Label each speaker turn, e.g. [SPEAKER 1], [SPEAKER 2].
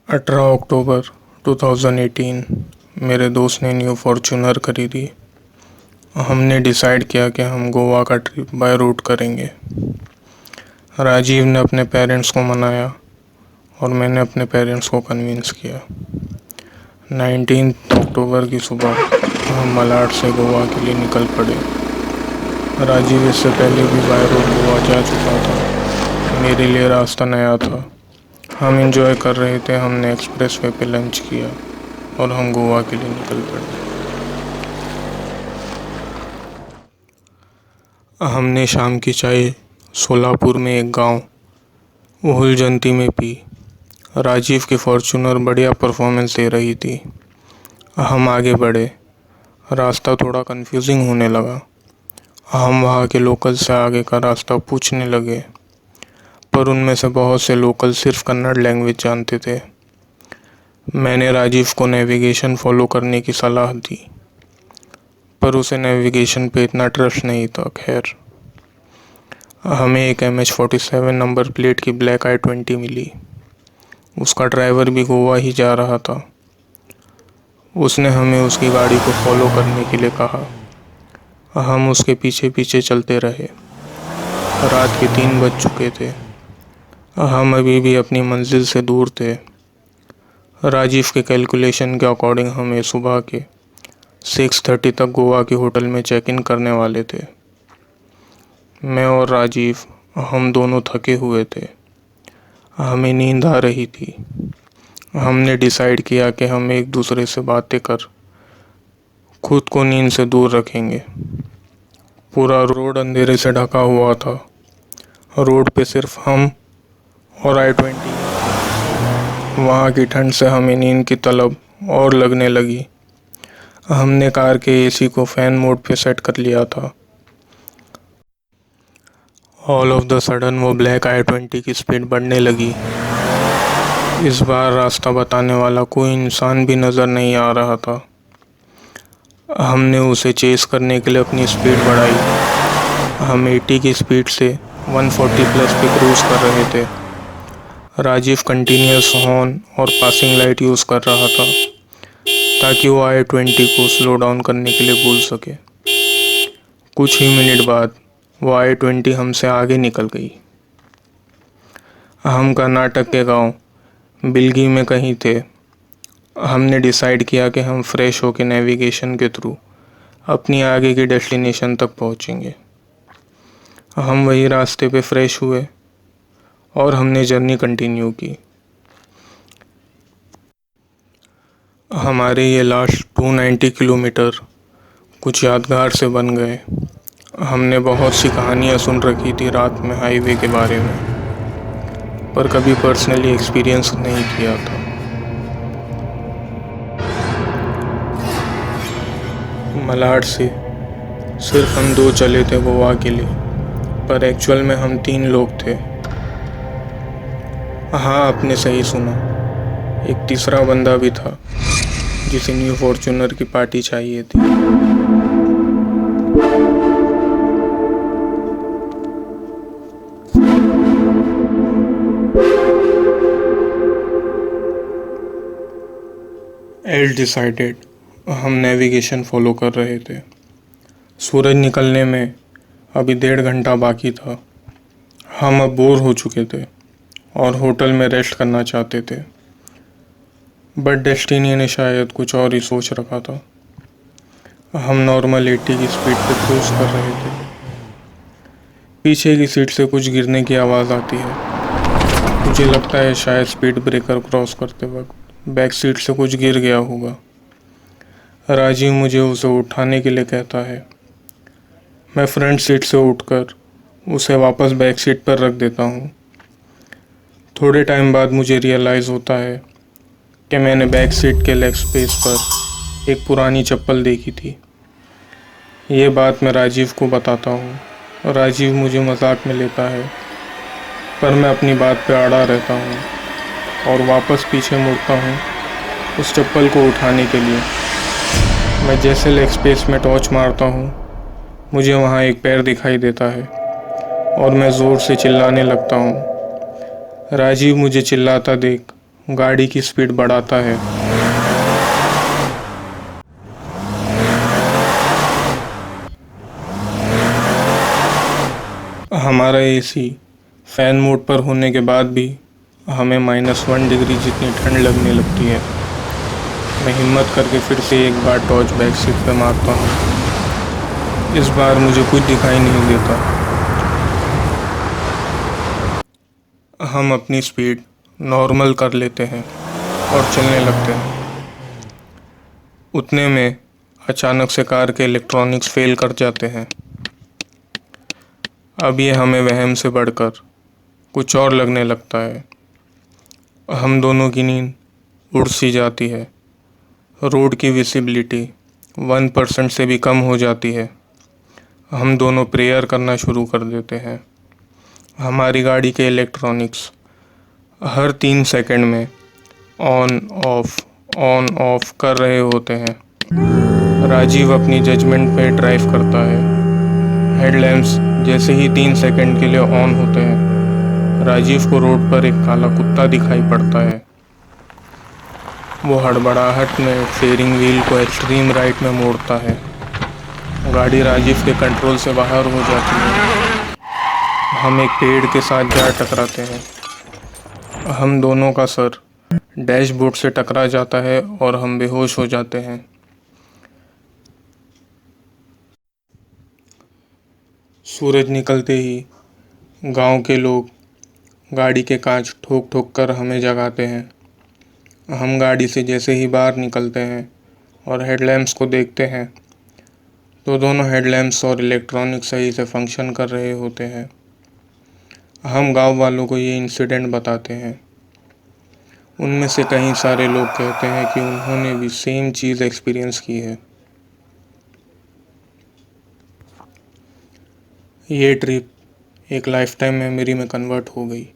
[SPEAKER 1] 18 अक्टूबर 2018 मेरे दोस्त ने न्यू फॉर्च्यूनर खरीदी। हमने डिसाइड किया कि हम गोवा का ट्रिप बाय रोड करेंगे। राजीव ने अपने पेरेंट्स को मनाया और मैंने अपने पेरेंट्स को कन्विंस किया। 19 अक्टूबर की सुबह हम मलाड से गोवा के लिए निकल पड़े। राजीव इससे पहले भी बाय रोड गोवा जा चुका था। मेरे लिए रास्ता नया था। हम एंजॉय कर रहे थे। हमने एक्सप्रेसवे पे लंच किया और हम गोवा के लिए निकल पड़े। हमने शाम की चाय सोलापुर में एक गांव उहुलजंती में पी। राजीव की फॉर्च्यूनर बढ़िया परफॉर्मेंस दे रही थी। हम आगे बढ़े। रास्ता थोड़ा कंफ्यूजिंग होने लगा। हम वहाँ के लोकल से आगे का रास्ता पूछने लगे, पर उनमें से बहुत से लोकल सिर्फ कन्नड़ लैंग्वेज जानते थे। मैंने राजीव को नेविगेशन फॉलो करने की सलाह दी, पर उसे नेविगेशन पे इतना ट्रस्ट नहीं था। खैर, हमें एक MH47 नंबर प्लेट की ब्लैक i20 मिली। उसका ड्राइवर भी गोवा ही जा रहा था। उसने हमें उसकी गाड़ी को फॉलो करने के लिए कहा। हम उसके पीछे पीछे चलते रहे। रात के 3 बज चुके थे। हम अभी भी अपनी मंजिल से दूर थे। राजीव के कैलकुलेशन के अकॉर्डिंग हमें सुबह के 6:30 तक गोवा के होटल में चेक इन करने वाले थे। मैं और राजीव, हम दोनों थके हुए थे। हमें नींद आ रही थी। हमने डिसाइड किया कि हम एक दूसरे से बातें कर खुद को नींद से दूर रखेंगे। पूरा रोड अंधेरे से ढका हुआ था। रोड पे सिर्फ हम और i20। वहाँ की ठंड से हमें नींद की तलब और लगने लगी। हमने कार के AC को फैन मोड पे सेट कर लिया था। ऑल ऑफ द सडन वो ब्लैक i20 की स्पीड बढ़ने लगी। इस बार रास्ता बताने वाला कोई इंसान भी नज़र नहीं आ रहा था। हमने उसे चेस करने के लिए अपनी स्पीड बढ़ाई। हम 80 की स्पीड से 140 प्लस पे क्रूज कर रहे थे। राजीव कंटिन्यूस हॉर्न और पासिंग लाइट यूज़ कर रहा था ताकि वो i20 को स्लो डाउन करने के लिए भूल सके। कुछ ही मिनट बाद वो i20 हमसे आगे निकल गई। हम कर्नाटक के गांव बिलगी में कहीं थे। हमने डिसाइड किया कि हम फ्रेश होकर नेविगेशन के थ्रू अपनी आगे की डेस्टिनेशन तक पहुंचेंगे। हम वही रास्ते पे फ्रेश हुए और हमने जर्नी कंटिन्यू की। हमारे ये लास्ट 290 किलोमीटर कुछ यादगार से बन गए। हमने बहुत सी कहानियाँ सुन रखी थी रात में हाईवे के बारे में, पर कभी पर्सनली एक्सपीरियंस नहीं किया था। मलाड से सिर्फ हम 2 चले थे गोवा के लिए, पर एक्चुअल में हम 3 लोग थे। हाँ, आपने सही सुना, एक तीसरा बंदा भी था जिसे न्यू फॉर्च्यूनर की पार्टी चाहिए थी। एज डिसाइडेड, हम नेविगेशन फॉलो कर रहे थे। सूरज निकलने में अभी 1.5 घंटा बाकी था। हम अब बोर हो चुके थे और होटल में रेस्ट करना चाहते थे, बट डेस्टिनी ने शायद कुछ और ही सोच रखा था। हम नॉर्मल 80 की स्पीड पे क्रूज कर रहे थे। पीछे की सीट से कुछ गिरने की आवाज़ आती है। मुझे लगता है शायद स्पीड ब्रेकर क्रॉस करते वक्त बैक सीट से कुछ गिर गया होगा। राजीव मुझे उसे उठाने के लिए कहता है। मैं फ्रंट सीट से उठकर उसे वापस बैक सीट पर रख देता हूँ। थोड़े टाइम बाद मुझे रियलाइज़ होता है कि मैंने बैक सीट के लेग स्पेस पर एक पुरानी चप्पल देखी थी। ये बात मैं राजीव को बताता हूँ। राजीव मुझे मजाक में लेता है, पर मैं अपनी बात पे अड़ा रहता हूँ और वापस पीछे मुड़ता हूँ उस चप्पल को उठाने के लिए। मैं जैसे लेग स्पेस में टॉर्च मारता हूँ, मुझे वहाँ एक पैर दिखाई देता है और मैं ज़ोर से चिल्लाने लगता हूँ। राजीव मुझे चिल्लाता देख गाड़ी की स्पीड बढ़ाता है। हमारा एसी फैन मोड पर होने के बाद भी हमें -1 डिग्री जितनी ठंड लगने लगती है। मैं हिम्मत करके फिर से एक बार टॉर्च बैक सीट पे मारता हूँ। इस बार मुझे कुछ दिखाई नहीं देता। हम अपनी स्पीड नॉर्मल कर लेते हैं और चलने लगते हैं। उतने में अचानक से कार के इलेक्ट्रॉनिक्स फेल कर जाते हैं। अब ये हमें वहम से बढ़कर कुछ और लगने लगता है। हम दोनों की नींद उड़ सी जाती है। रोड की विजिबिलिटी 1% से भी कम हो जाती है। हम दोनों प्रेयर करना शुरू कर देते हैं। हमारी गाड़ी के इलेक्ट्रॉनिक्स हर 3 सेकंड में ऑन ऑफ कर रहे होते हैं। राजीव अपनी जजमेंट पे ड्राइव करता है। हेडलैम्प्स जैसे ही 3 सेकंड के लिए ऑन होते हैं, राजीव को रोड पर एक काला कुत्ता दिखाई पड़ता है। वो हड़बड़ाहट में स्टीयरिंग व्हील को एक्सट्रीम राइट में मोड़ता है। गाड़ी राजीव के कंट्रोल से बाहर हो जाती है। हम एक पेड़ के साथ जा टकराते हैं। हम दोनों का सर डैशबोर्ड से टकरा जाता है और हम बेहोश हो जाते हैं। सूरज निकलते ही गांव के लोग गाड़ी के कांच ठोक ठोक कर हमें जगाते हैं। हम गाड़ी से जैसे ही बाहर निकलते हैं और हेडलैम्प्स को देखते हैं तो दोनों हेडलैम्प्स और इलेक्ट्रॉनिक सही से फंक्शन कर रहे होते हैं। हम गांव वालों को ये इंसिडेंट बताते हैं। उनमें से कई सारे लोग कहते हैं कि उन्होंने भी सेम चीज़ एक्सपीरियंस की है। ये ट्रिप एक लाइफ टाइम मेमोरी में कन्वर्ट हो गई।